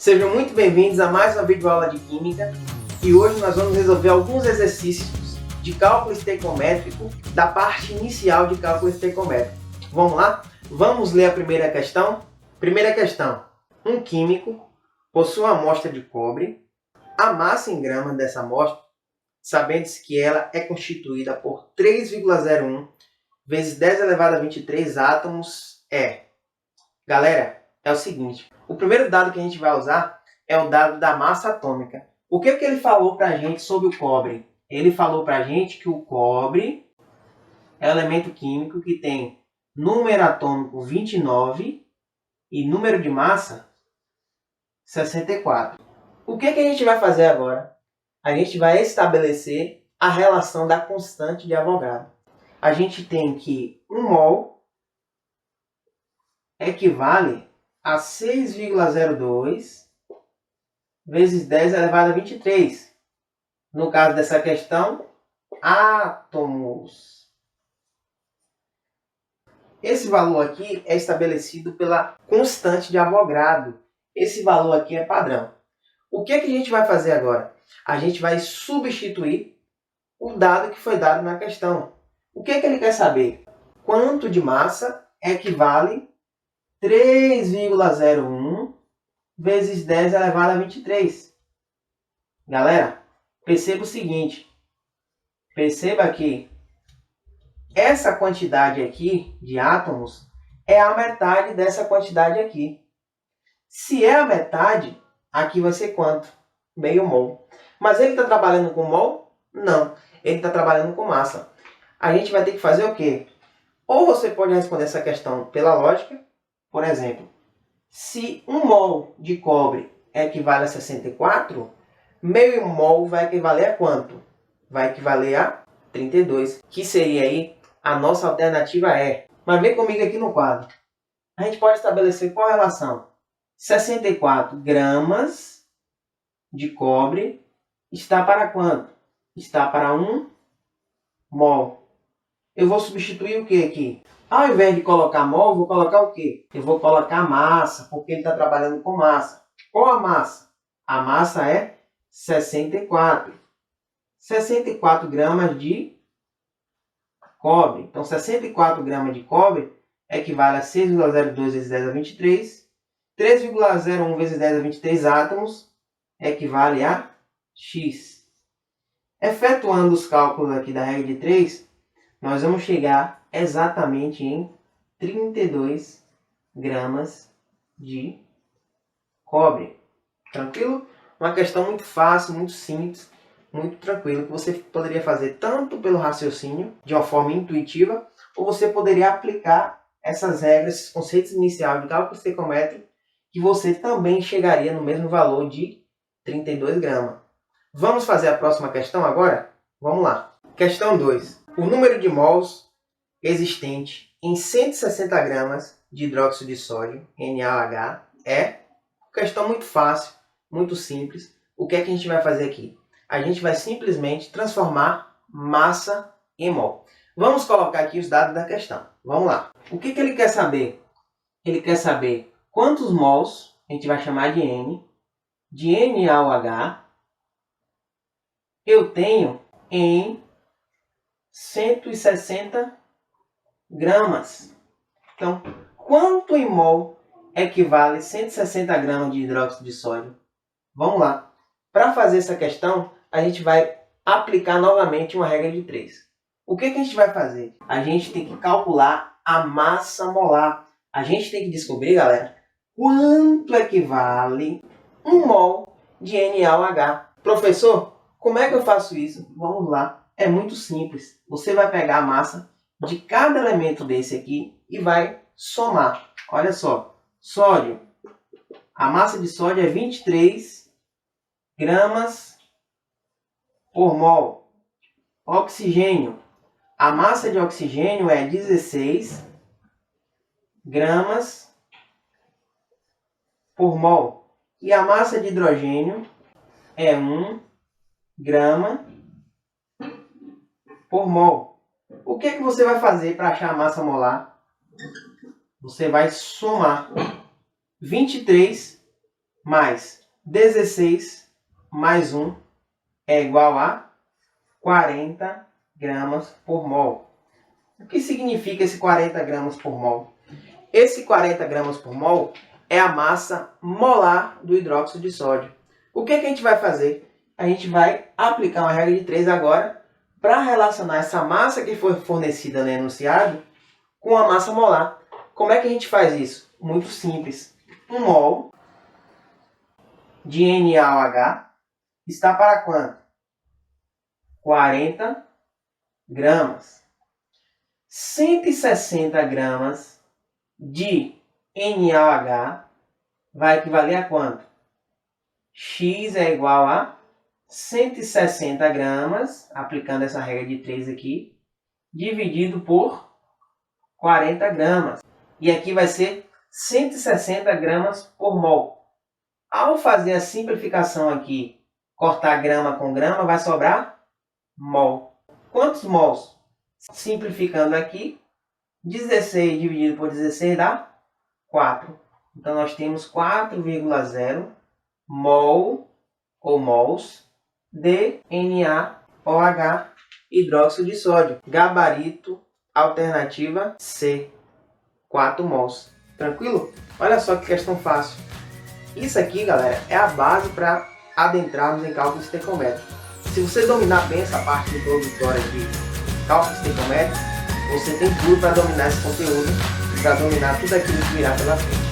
Sejam muito bem-vindos a mais uma videoaula de Química e hoje nós vamos resolver alguns exercícios de cálculo estequiométrico da parte inicial de cálculo estequiométrico. Vamos lá? Vamos ler a primeira questão? Primeira questão. Um químico possui uma amostra de cobre. A massa em gramas dessa amostra, sabendo-se que ela é constituída por 3,01 vezes 10 elevado a 23 átomos é... Galera, é o seguinte, o primeiro dado que a gente vai usar é o dado da massa atômica. O que ele falou para a gente sobre o cobre? Ele falou para a gente que o cobre é um elemento químico que tem número atômico 29 e número de massa 64. O que a gente vai fazer agora? A gente vai estabelecer a relação da constante de Avogadro. A gente tem que 1 mol equivale a 6,02 vezes 10 elevado a 23. No caso dessa questão, átomos. Esse valor aqui é estabelecido pela constante de Avogadro. Esse valor aqui é padrão. O que a gente vai fazer agora? A gente vai substituir o dado que foi dado na questão. O que ele quer saber? Quanto de massa equivale 3,01 vezes 10 elevado a 23. Galera, perceba o seguinte. Perceba que essa quantidade aqui de átomos é a metade dessa quantidade aqui. Se é a metade, aqui vai ser quanto? Meio mol. Mas ele está trabalhando com mol? Não. Ele está trabalhando com massa. A gente vai ter que fazer o quê? Ou você pode responder essa questão pela lógica. Por exemplo, se 1 mol de cobre equivale a 64, meio mol vai equivaler a quanto? Vai equivaler a 32, que seria aí a nossa alternativa E. Mas vem comigo aqui no quadro. A gente pode estabelecer qual relação? 64 gramas de cobre está para quanto? Está para 1 mol. Eu vou substituir o que aqui? Ao invés de colocar mol, eu vou colocar o quê? Eu vou colocar massa, porque ele está trabalhando com massa. Qual a massa? A massa é 64. 64 gramas de cobre. Então, 64 gramas de cobre equivale a 6,02 vezes 10 a 23. 3,01 vezes 10 a 23 átomos equivale a X. Efetuando os cálculos aqui da regra de 3, nós vamos chegar exatamente em 32 gramas de cobre. Tranquilo? Uma questão muito fácil, muito simples, muito tranquila, que você poderia fazer tanto pelo raciocínio, de uma forma intuitiva, ou você poderia aplicar essas regras, esses conceitos iniciais de cálculo estequiométrico, que você também chegaria no mesmo valor de 32 gramas. Vamos fazer a próxima questão agora? Vamos lá. Questão 2. O número de mols existente em 160 gramas de hidróxido de sódio, NaOH, é questão muito fácil, muito simples. O que a gente vai fazer aqui? A gente vai simplesmente transformar massa em mol. Vamos colocar aqui os dados da questão. Vamos lá. O que ele quer saber? Ele quer saber quantos mols, a gente vai chamar de N, de NaOH, eu tenho em 160 gramas. Então, quanto em mol equivale 160 gramas de hidróxido de sódio? Vamos lá. Para fazer essa questão, a gente vai aplicar novamente uma regra de 3. O que a gente vai fazer? A gente tem que calcular a massa molar. A gente tem que descobrir, galera, quanto equivale 1 mol de NaOH. Professor, como é que eu faço isso? Vamos lá. É muito simples. Você vai pegar a massa de cada elemento desse aqui e vai somar. Olha só. Sódio. A massa de sódio é 23 gramas por mol. Oxigênio. A massa de oxigênio é 16 gramas por mol. E a massa de hidrogênio é 1 grama por mol. O que você vai fazer para achar a massa molar? Você vai somar 23 mais 16 mais 1 é igual a 40 gramas por mol. O que significa esse 40 gramas por mol? Esse 40 gramas por mol é a massa molar do hidróxido de sódio. O que a gente vai fazer? A gente vai aplicar uma regra de 3 agora para relacionar essa massa que foi fornecida no enunciado com a massa molar. Como é que a gente faz isso? Muito simples. 1 mol de NaOH está para quanto? 40 gramas. 160 gramas de NaOH vai equivaler a quanto? X é igual a 160 gramas, aplicando essa regra de 3 aqui, dividido por 40 gramas. E aqui vai ser 160 gramas por mol. Ao fazer a simplificação aqui, cortar grama com grama, vai sobrar mol. Quantos mols? Simplificando aqui, 16 dividido por 16 dá 4. Então nós temos 4,0 mol ou mols de NaOH, hidróxido de sódio. Gabarito, alternativa C, 4 mols. Tranquilo? Olha só que questão fácil. Isso aqui, galera, é a base para adentrarmos em cálculo estequiométrico. Se você dominar bem essa parte introdutória de cálculo estequiométrico, você tem tudo para dominar esse conteúdo e para dominar tudo aquilo que virá pela frente.